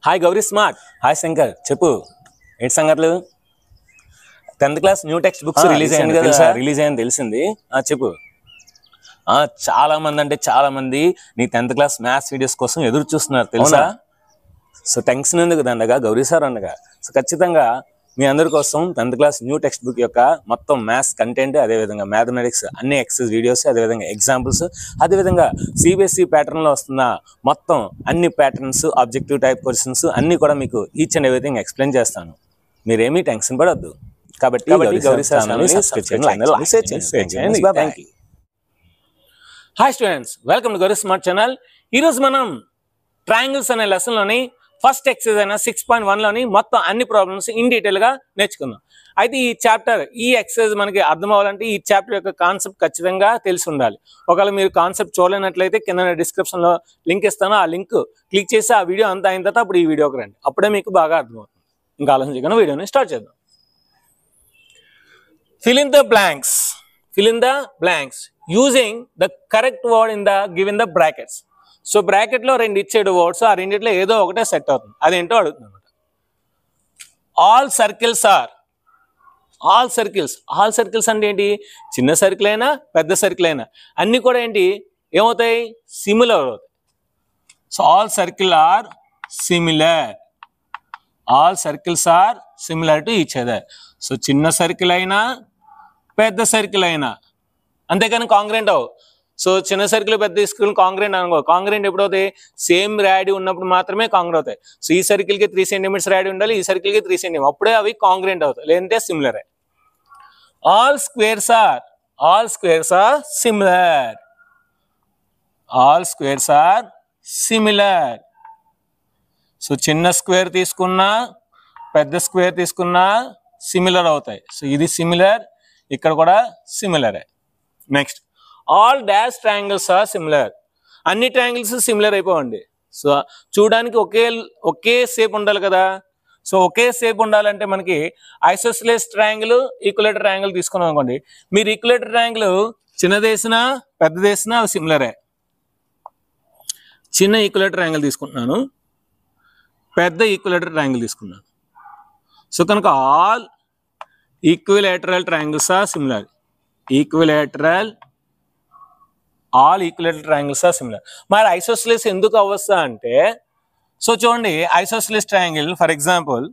Hi Gauri smart. Hi Shankar, చెప్పు ఏంటి సంగతులు? 10th class new text books release అయింది కదా, రిలీజ్ అయింది తెలిసింది. చెప్పు. చాలా మంది అంటే చాలా మంది నీ 10th క్లాస్ మ్యాథ్స్ వీడియోస్ కోసం ఎదురు చూస్తున్నారు తెలుసా. సో టెన్షన్ ఎందుకు దండగా, గౌరీ సార్ అనగా. సో ఖచ్చితంగా మీ అందరి కోసం 10th class new text book యొక్క మొత్తం మ్యాథ్స్ కంటెంట్, అదేవిధంగా మ్యాథమెటిక్స్ అన్ని ఎక్సర్సైజ్ వీడియోస్, అదేవిధంగా ఎగ్జాంపుల్స్, అదేవిధంగా సిబిఎస్ఈ ప్యాటర్న్లో వస్తున్న మొత్తం అన్ని ప్యాటర్న్స్, ఆబ్జెక్టివ్ టైప్ క్వశ్చన్స్ అన్ని కూడా మీకు ఈచ్ అండ్ ఎవ్రీథింగ్ ఎక్స్ప్లెయిన్ చేస్తాను. మీరేమీ టెన్షన్ పడద్దు. కాబట్టి గౌరీ సార్ ఛానల్ని సబ్స్క్రైబ్ చేయండి. Hi students, welcome to Gauri smart channel. ఈరోజు మనం ట్రయాంగిల్స్ అనే లెసన్లోని ఫస్ట్ ఎక్సర్సైజ్ అయిన 6.1లోని మొత్తం అన్ని ప్రాబ్లమ్స్ ఇన్ డీటెయిల్గా నేర్చుకుందాం. అయితే ఈ చాప్టర్, ఈ ఎక్సర్సైజ్ మనకి అర్థం అవ్వాలంటే ఈ చాప్టర్ యొక్క కాన్సెప్ట్ ఖచ్చితంగా తెలిసి ఉండాలి. ఒకవేళ మీరు కాన్సెప్ట్ చూడలేనట్లయితే కింద డిస్క్రిప్షన్లో లింక్ ఇస్తాను. ఆ లింక్ క్లిక్ చేసి ఆ వీడియో అంతా అయిన తర్వాత అప్పుడు ఈ వీడియోకి రండి. అప్పుడే మీకు బాగా అర్థమవుతుంది. ఇంకా ఆలోచించకుండా వీడియోని స్టార్ట్ చేద్దాం. Fill in the blanks. Fill in the blanks using the correct word in the given the brackets. So bracket లో రెండు ఇచ్చేడు వర్డ్స్, ఆ రెండిట్లో ఏదో ఒకటే సెట్ అవుతుంది. అదేంటో అడుగుతుంది అనమాట. All circles are, all circles, all circles అంటే ఏంటి? చిన్న సర్కిల్ అయినా పెద్ద సర్కిల్ అయినా అన్ని కూడా ఏంటి ఏమవుతాయి? సిమిలర్ అవుతాయి. So all circle are similar, all circles are similar to each other. So చిన్న సర్కిల్ అయినా పెద్ద సర్కిల్ అయినా, అంతేకాని కాంగ్రెంట్ అవు. సో చిన్న సర్కిల్ పెద్ద సర్కిల్ కాంగ్రెంట్ అనుకో. కాంగ్రెంట్ ఎప్పుడు అవుతాయి? సేమ్ ర్యాడీ ఉన్నప్పుడు మాత్రమే కాంగ్రెంట్ అవుతాయి. సో ఈ సర్కిల్కి 3 సెంటీమీటర్స్ ర్యాడీ ఉండాలి, ఈ సర్కిల్కి 3 సెంటీమీటర్, అప్పుడే అవి కాంగ్రెంట్ అవుతాయి, లేదంటే similar. All squares are, all squares are similar, all squares are similar. So చిన్న స్క్వేర్ తీసుకున్నా పెద్ద స్క్వేర్ తీసుకున్నా సిమిలర్ అవుతాయి. సో ఇది సిమిలర్, ఇక్కడ కూడా సిమిలరే. Next, all dash triangles are similar. అన్ని ట్రయాంగిల్స్ సిమిలర్ అయిపోవండి. సో చూడడానికి ఒకే షేప్ ఉండాలి కదా. సో ఒకే షేప్ ఉండాలంటే మనకి ఐసోస్సిలేస్ ట్రయాంగిల్, ఈక్వలేటర్ ట్రయాంగిల్ తీసుకున్నాం అనుకోండి. మీరు ఈక్వలేటర్ ట్రయాంగిల్ చిన్నదేసినా పెద్దదేసినా అవి సిమిలరే. చిన్న ఈక్వలేటర్ ట్రయాంగిల్ తీసుకుంటున్నాను, పెద్ద ఈక్వలేటర్ ట్రయాంగిల్ తీసుకున్నాను. సో కనుక all equilateral triangles are similar. Equilateral, all equilateral triangles are similar. మరి ఐసోస్సిలేస్ ఎందుకు అవ్వస్తా అంటే, సో చూడండి ఐసోస్సిలేస్ ట్రయాంగిల్ ఫర్ ఎగ్జాంపుల్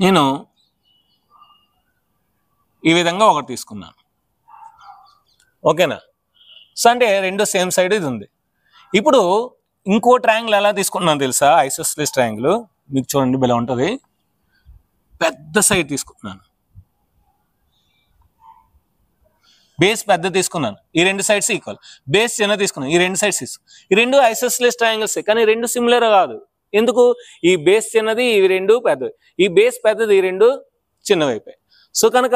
నేను ఈ విధంగా ఒకటి తీసుకున్నాను, ఓకేనా. సో అంటే రెండు సేమ్ సైడ్ ఇది ఉంది. ఇప్పుడు ఇంకో ట్రయాంగిల్ ఎలా తీసుకున్నాను తెలుసా? ఐసోస్సిలేస్ ట్రయాంగిల్ మీకు చూడండి ఇలా ఉంటుంది. పెద్ద సైడ్ తీసుకున్నాను, బేస్ పెద్ద తీసుకున్నాను, ఈ రెండు సైడ్స్ ఈక్వల్. బేస్ చిన్న తీసుకున్నాను, ఈ రెండు సైడ్స్. ఈ రెండు ఐసోస్సిలేస్ ట్రయాంగిల్స్, కానీ రెండు సిమిలర్ కాదు. ఎందుకు? ఈ బేస్ చిన్నది, ఇవి రెండు పెద్దవి. ఈ బేస్ పెద్దది, ఈ రెండు చిన్నవైపోయాయి. సో కనుక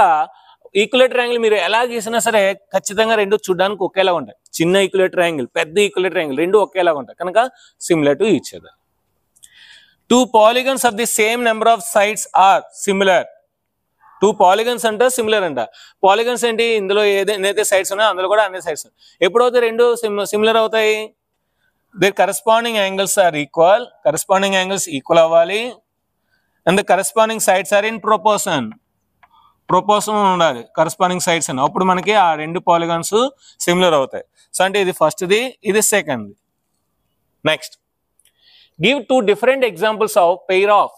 ఈక్వలేటర్ యాంగిల్ మీరు ఎలా గీసినా సరే ఖచ్చితంగా రెండు చూడడానికి ఒకేలా ఉంటాయి. చిన్న ఈక్వలేటర్ యాంగిల్, పెద్ద ఈక్వలేటర్ యాంగిల్ రెండు ఒకేలాగా ఉంటాయి, కనుక similar to each other. Two polygons of the same number of sides are similar. Two polygons అంటే సిమిలర్ అంట. పాలిగన్స్ ఏంటి? ఇందులో ఏదైతే సైడ్స్ ఉన్నాయో అందులో కూడా అన్ని సైడ్స్. ఎప్పుడైతే రెండు సిమిలర్ అవుతాయి? There corresponding angles are equal. Corresponding angles equal అవ్వాలి. And the corresponding sides are in proportion. Proportion ఉండాలి కరస్పాండింగ్ సైడ్స్ అని, అప్పుడు మనకి ఆ రెండు పాలిగన్స్ సిమిలర్ అవుతాయి. సో అంటే ఇది ఫస్ట్ది, ఇది సెకండ్ది. Next, give 2 different examples of pair of.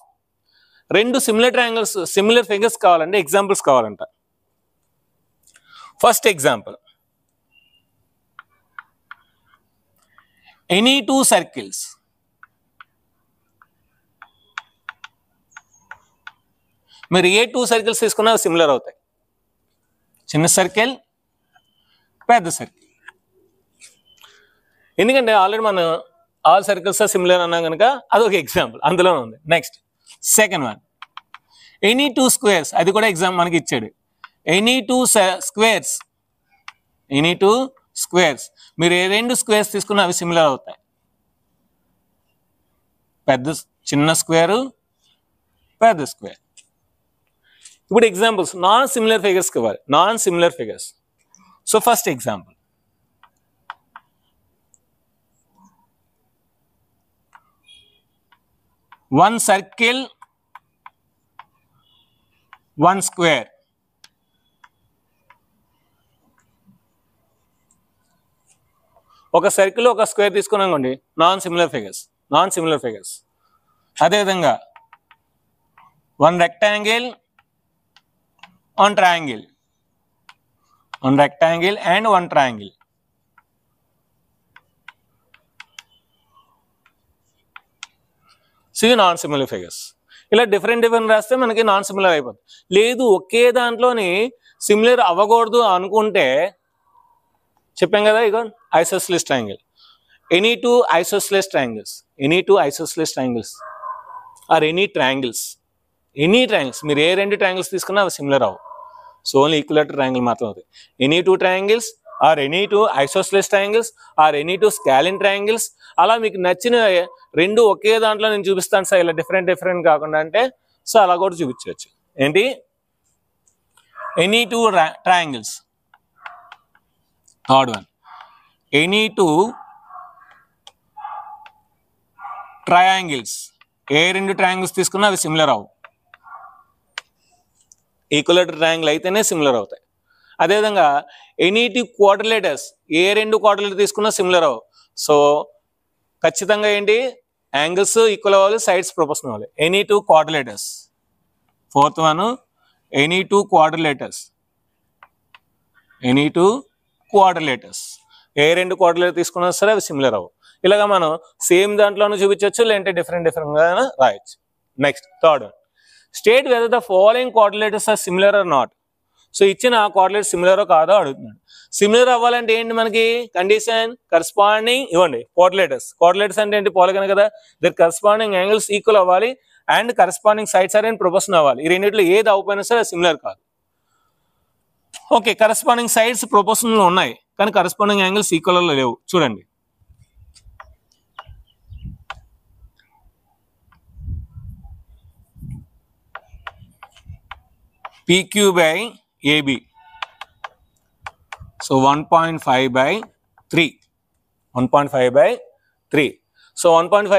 రెండు సిమిలర్ ట్రయాంగిల్స్, సిమిలర్ ఫిగర్స్ కావాలంటే ఎగ్జాంపుల్స్ కావాలంట. First example, any 2 circles. మీరు ఏ 2 సర్కిల్స్ తీసుకున్నా సిమిలర్ అవుతాయి. చిన్న సర్కిల్, పెద్ద సర్కిల్. ఎందుకంటే ఆల్రెడీ మనం ఆల్ సర్కిల్స్ సిమిలర్ అన్నా కనుక అదొక ఎగ్జాంపుల్ అందులోనే ఉంది. Next second one, any 2 squares. అది కూడా ఎగ్జాంపుల్ మనకి ఇచ్చాడు. Any 2 squares, any 2 squares. మీరు ఏ రెండు స్క్వేర్స్ తీసుకున్నా అవి సిమిలర్ అవుతాయి. చిన్న స్క్వేరు, పెద్ద స్క్వేర్. ఇప్పుడు ఎగ్జాంపుల్స్ నాన్ సిమిలర్ ఫిగర్స్ కావాలి, non similar figures. So first example, 1 circle, 1 square. ఒక సర్కిల్ ఒక స్క్వేర్ తీసుకున్నామండి, నాన్ సిమిలర్ ఫిగర్స్. అదేవిధంగా 1 rectangle, 1 triangle, 1 rectangle and 1 triangle. So ఇవి నాన్ సిమిలర్ ఫిగర్స్. ఇలా డిఫరెంట్ రాస్తే మనకి నాన్ సిమిలర్ అయిపోతుంది. లేదు ఒకే దాంట్లోని సిమిలర్ అవ్వకూడదు అనుకుంటే చెప్పాం కదా, ఇగో isosceles triangle. Any two isosceles triangles or any triangles మీరు ఏ 2 ట్రయాంగిల్స్ తీసుకున్నా అవి సిమిలర్ అవ్వవు. సో ఓన్లీ ఈక్విలేటరల్ ట్రయాంగిల్ మాత్రం అవుతాయి. Any 2 triangles or any 2 isosceles triangles or any 2 scalene triangles. అలా మీకు నచ్చిన 2 ఒకే దాంట్లో నేను చూపిస్తాను సార్, ఇలా డిఫరెంట్ కాకుండా అంటే సో అలా కూడా చూపించవచ్చు. ఏంటి, any 2 triangles. Third one, any 2 triangles. ఏ 2 ట్రయాంగిల్స్ తీసుకున్నా అవి సిమిలర్ అవ్వవు. ఈక్విలేటరల్ ట్రయాంగిల్ అయితేనే సిమిలర్ అవుతాయి. అదేవిధంగా ఎనీ 2 క్వాడ్రిలేటర్స్. ఏ 2 క్వాడ్రిలేటర్ తీసుకున్నా సిమిలర్ అవ్వవు. సో ఖచ్చితంగా ఏంటి, యాంగిల్స్ ఈక్వల్ అవ్వాలి, సైడ్స్ ప్రొపోర్షనల్ అవ్వాలి. Any 2 quadrilaterals. Fourth one, any 2 quadrilaterals. ఏ 2 క్వాడ్రిలేటర్ తీసుకున్నా సరే అవి సిమిలర్ అవ్వవు. ఇలాగా మనం సేమ్ దాంట్లోనూ చూపించవచ్చు, లేదంటే డిఫరెంట్గా రాయొచ్చు. Next third one, state whether the following quadrilaterals are similar or not. So ఇచ్చిన క్వాడ్రిలేటర్ సిమిలరో కాదో అడుగుతున్నాడు. సిమిలర్ అవ్వాలంటే ఏంటి మనకి కండిషన్, కరస్పాండింగ్ ఇవ్వండి క్వాడ్రిలేటర్స్ అంటే ఏంటి, పోలగన కదా. దర్ కరస్పాండింగ్ యాంగిల్స్ ఈక్వల్ అవ్వాలి and corresponding sides are in proportion అవ్వాలి. ఈ రెండిట్లో ఏది అవ్వకపోయినా సరే సిమిలర్ కాదు. ఓకే, కరస్పాండింగ్ సైడ్స్ ప్రొపోర్షన్లో ఉన్నాయి కానీ కరస్పాండింగ్ యాంగిల్స్ ఈక్వల్ లేవు. చూడండి, PQ by AB. So 1.5 by 3. So 1.5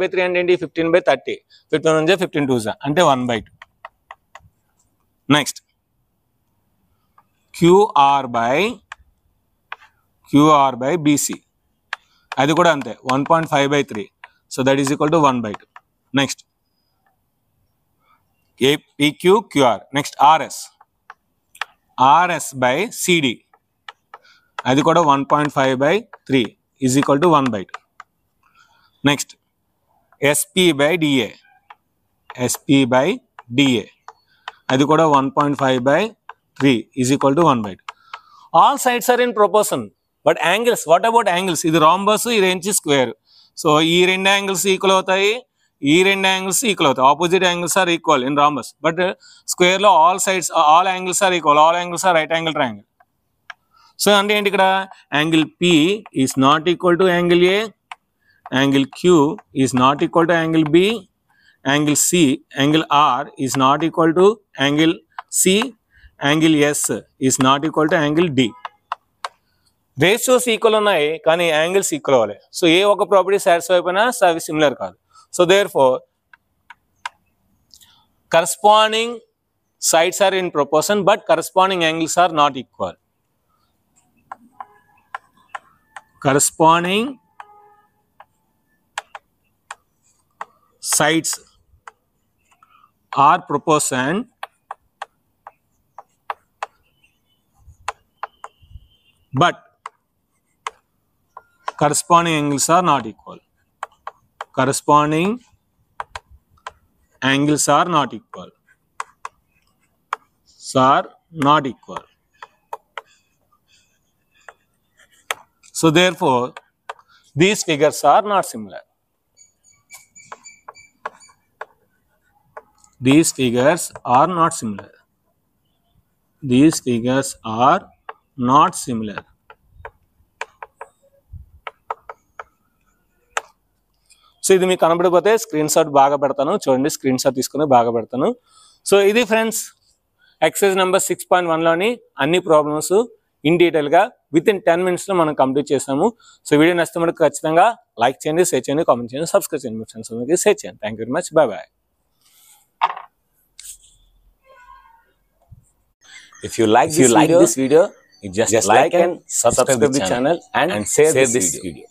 by 3 అంటే ఏంటి, 15 by 30. 15 నుంచి 15 2 అంటే 1/2. Next QR by BC. అది కూడా అంతే 1.5 by 3. So that is equal to 1/2. Next PQ QR. Next RS by CD. అది కూడా 1.5 by 3 is equal to 1/2. Next SP by DA. అది కూడా 1.5 by 3 is equal to 1/2. All sides are in proportion. But angles, what about angles? ఇది rhombus, ఇది ఏంటి square. So ఈ 2 angles equal అవుతాయి, ఈ 2 యాంగిల్స్ ఈక్వల్ అవుతాయి. Opposite angles are equal in rhombus. But square లో all angles are equal. All angles are right angle triangle. So అంటే ఏంటి ఇక్కడ, angle P is not equal to angle A, angle Q is not equal to angle B, angle R is not equal to angle C, angle S is not equal to angle D. Ratios equal ఉన్నాయి కానీ angles equal అవ్వాలి. So ఏ ఒక property satisfy అయిపోయినా అవి similar కాదు. So therefore corresponding sides are in proportion but corresponding angles are not equal. Corresponding sides are proportion but corresponding angles are not equal. Corresponding angles are not equal. So therefore these figures are not similar. These figures are not similar. So ఇది మీకు కనబడిపోతే screen shot బాగా పెడతాను, చూడండి, screen shot తీసుకుని బాగా పెడతాను. So ఇది friends exercise number 6.1లోని అన్ని ప్రాబ్లమ్స్ ఇన్ డీటెయిల్గా విత్ ఇన్ 10 minutes లో మనం కంప్లీట్ చేసాము. సో వీడియో నచ్చితే మనకు ఖచ్చితంగా లైక్ చేయండి, షేర్ చేయండి, కామెంట్ చేయండి, సబ్స్క్రైబ్ చేయండి, మీ ఫ్రెండ్స్ అందరికీ షేర్ చేయండి. Thank you very much. By by. If you like this video, you just like and subscribe the channel and share this video.